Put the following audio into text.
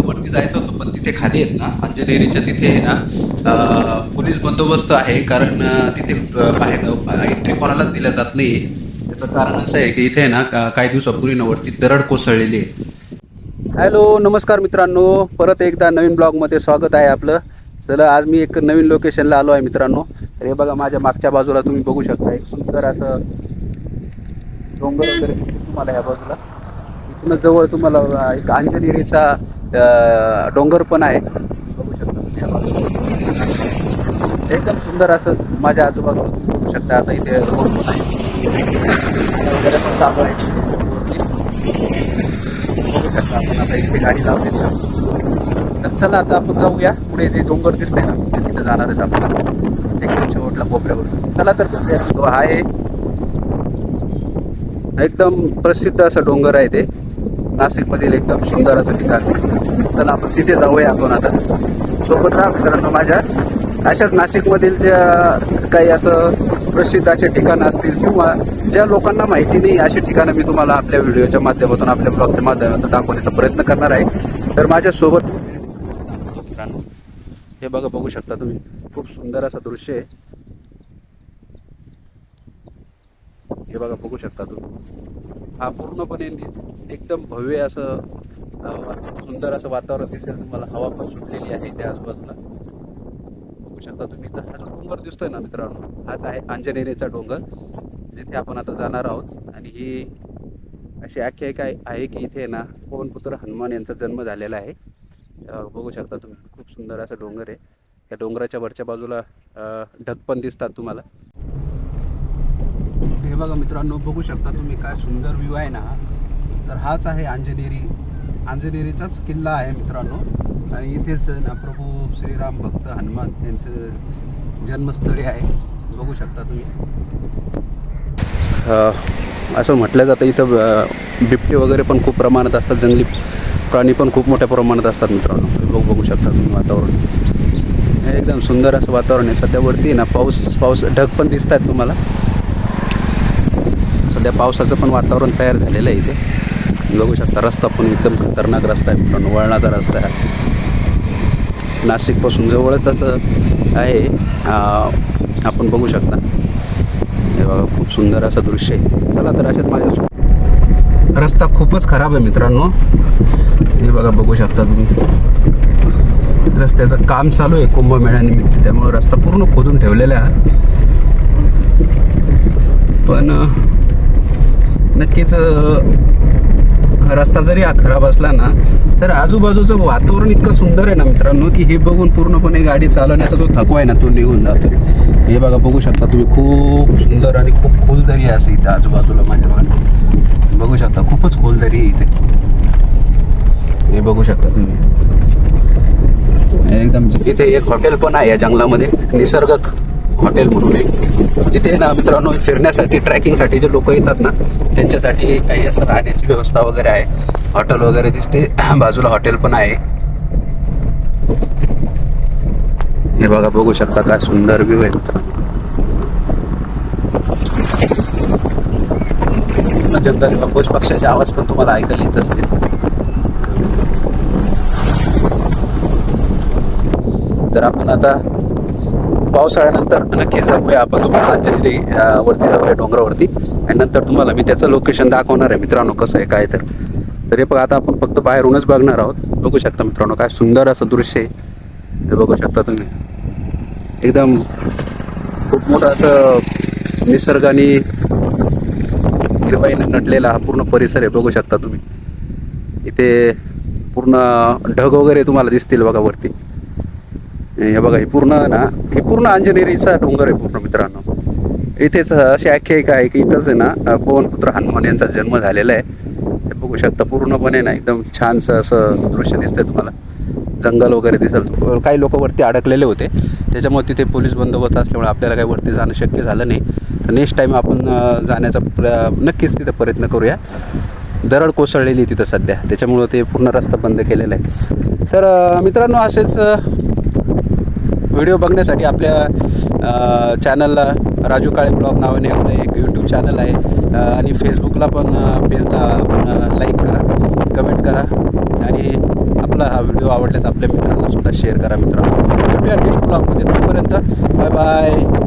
वरती जायचं होतं, पण तिथे खाली आहेत ना अंजनेरीच्या तिथे आहे ना पोलीस बंदोबस्त आहे. कारण तिथे बाहेर एंट्री कोणालाच दिल्या जात नाही. त्याचं कारण असं आहे की इथे आहे ना काही दिवसापूर्वी ना वरती दरड कोसळलेली आहे. हॅलो नमस्कार मित्रांनो, परत एकदा नवीन ब्लॉगमध्ये स्वागत आहे आपलं. चला आज मी एक नवीन लोकेशनला आलो आहे मित्रांनो. तर हे बघा माझ्या मागच्या बाजूला तुम्ही बघू शकता एक सुंदर असं डोंगर वगैरे तुम्हाला या बाजूला. इथून जवळ तुम्हाला एक अंजनेरीचा डोंगर पण आहे, बघू शकता तुम्ही या बाजूला. एकदम सुंदर असं माझ्या आजूबाजूला तुम्ही बघू शकता. आता इथे रोड पण आहे वगैरे पण चालू आहे. बघू शकता आपण आता इथे गाडी लावलेली आहे. तर चला आता आपण जाऊया पुढे. ते डोंगर दिसतंय ना तिथे जाणार आहेत आपण एकदम शेवटला कोपऱ्यावर. चला तर तो आहे एकदम प्रसिद्ध असं डोंगर आहे ते नाशिकमधील एकदम सुंदर असं ठिकाण. चला आपण तिथे जाऊया आपण आता. सोबत राहा मित्रांनो माझ्या. अशाच नाशिकमधील ज्या काही असं प्रसिद्ध असे ठिकाणं असतील किंवा ज्या लोकांना माहिती नाही अशी ठिकाणं मी तुम्हाला आपल्या व्हिडिओच्या माध्यमातून आपल्या ब्लॉगच्या माध्यमातून दाखवण्याचा प्रयत्न करणार आहे. तर माझ्यासोबत मित्रांनो हे बघा, बघू शकता तुम्ही खूप सुंदर असं दृश्य आहे. हे बघा बघू शकता तुम्ही. हा पूर्णपणे एकदम भव्य असं सुंदर असं वातावरण दिसेल तुम्हाला. हवा पण सुटलेली आहे त्या आजूबाजूला बघू शकता तुम्ही. तर हा जो डोंगर दिसतोय ना मित्रांनो, हाच आहे अंजनेरीचा डोंगर जिथे आपण आता जाणार आहोत. आणि ही अशी आख्यायिका आहे की इथे ना पवनपुत्र हनुमान यांचा जन्म झालेला आहे. बघू शकता तुम्ही खूप सुंदर असा डोंगर आहे. त्या डोंगराच्या वरच्या बाजूला ढग पण दिसतात तुम्हाला. हे बघा मित्रांनो, बघू शकता तुम्ही काय सुंदर व्ह्यू आहे ना. तर हाच आहे अंजनेरीचाच किल्ला आहे मित्रांनो. आणि इथेच ना प्रभू श्रीराम भक्त हनुमान यांचं जन्मस्थळी आहे. बघू शकता तुम्ही. असं म्हटलं जातं इथं बिबटे वगैरे पण खूप प्रमाणात असतात, जंगली प्राणी पण खूप मोठ्या प्रमाणात असतात मित्रांनो. बघू शकता तुम्ही वातावरण एकदम सुंदर असं वातावरण आहे. सध्या वरती ना पाऊस ढग पण दिसत आहेत तुम्हाला. सध्या पावसाचं पण वातावरण तयार झालेलं आहे इथे. बघू शकता रस्ता पण एकदम खतरनाक रस्ता आहे मित्रांनो, वळणाचा रस्ता आहे. नाशिकपासून जवळच असं आहे. आपण बघू शकता हे बघा खूप सुंदर असं दृश्य आहे. चला तर असेच माझ्या रस्ता खूपच खराब आहे मित्रांनो. हे बघा बघू शकता तुम्ही. रस्त्याचं काम चालू आहे कुंभमेळ्यानिमित्त, त्यामुळे रस्ता पूर्ण खोदून ठेवलेला आहे. पण नक्कीच रस्ता जरी हा खराब असला ना तर आजूबाजूचं वातावरण इतकं सुंदर आहे ना मित्रांनो की हे बघून पूर्णपणे गाडी चालवण्याचा जो थकवा आहे ना तो निघून जातो. हे बघा बघू शकता तुम्ही खूप सुंदर आणि खूप खोल दरी आहे इथे आजूबाजूला माझ्या मागे. बघू शकता खूपच खोल दरी आहे इथे. हे बघू शकता तुम्ही एकदम. इथे एक हॉटेल पण आहे या जंगलामध्ये, निसर्ग हॉटेल म्हणून आहे. इथे ना मित्रांनो फिरण्यासाठी ट्रॅकिंगसाठी जे लोक येतात ना त्यांच्यासाठी काही असं राहण्याची व्यवस्था वगैरे आहे. हॉटेल वगैरे दिसते, बाजूला हॉटेल पण आहे. हे बघा बघू शकता काय सुंदर व्ह्यू आहे मित्रांनो. जंगल पक्षाचे आवाज पण तुम्हाला ऐकायला येत असतील. तर आपण आता पावसाळ्यानंतर नक्की जाऊया आपण तुम्हाला अंजनेरी वरती जाऊया डोंगरावरती. आणि नंतर तुम्हाला मी त्याचं लोकेशन दाखवणार आहे मित्रांनो कसं आहे काय. तर हे बघा आता आपण फक्त बाहेरूनच बघणार आहोत. बघू शकता मित्रांनो काय सुंदर असं दृश्य आहे. हे बघू शकता तुम्ही एकदम खूप मोठं असं निसर्गाने हिरवाईने नटलेला हा पूर्ण परिसर आहे. बघू शकता तुम्ही इथे पूर्ण ढग वगैरे तुम्हाला दिसतील बघा वरती. हे बघा हे पूर्ण अंजनेरीचा डोंगर आहे पूर्ण मित्रांनो. इथेच अशी आख्यायिका आहे की इथंच आहे ना पवनपुत्र हनुमान यांचा जन्म झालेला आहे. हे बघू शकता पूर्णपणे ना एकदम छानसं असं दृश्य दिसतंय तुम्हाला. जंगल वगैरे दिसेल. काही लोक वरती अडकलेले होते त्याच्यामुळे तिथे पोलीस बंदोबस्त असल्यामुळे आपल्याला काही वरती जाणं शक्य झालं नाही. तर नेक्स्ट टाईम आपण जाण्याचा नक्कीच तिथं प्रयत्न करूया. दरड कोसळलेली तिथं सध्या, त्याच्यामुळं ते पूर्ण रस्ता बंद केलेला आहे. तर मित्रांनो असेच व्हिडिओ बघण्यासाठी आपल्या चॅनलला राजू काळे ब्लॉग नावाने आपलं एक यूट्यूब चॅनल आहे आणि फेसबुकला पण पेजला आपण लाईक करा, कमेंट करा आणि आपला हा व्हिडिओ आवडल्यास आपल्या मित्रांना सुद्धा शेअर करा मित्रांनो. भेटूया नेक्स्ट ब्लॉगमध्ये. तोपर्यंत बाय बाय.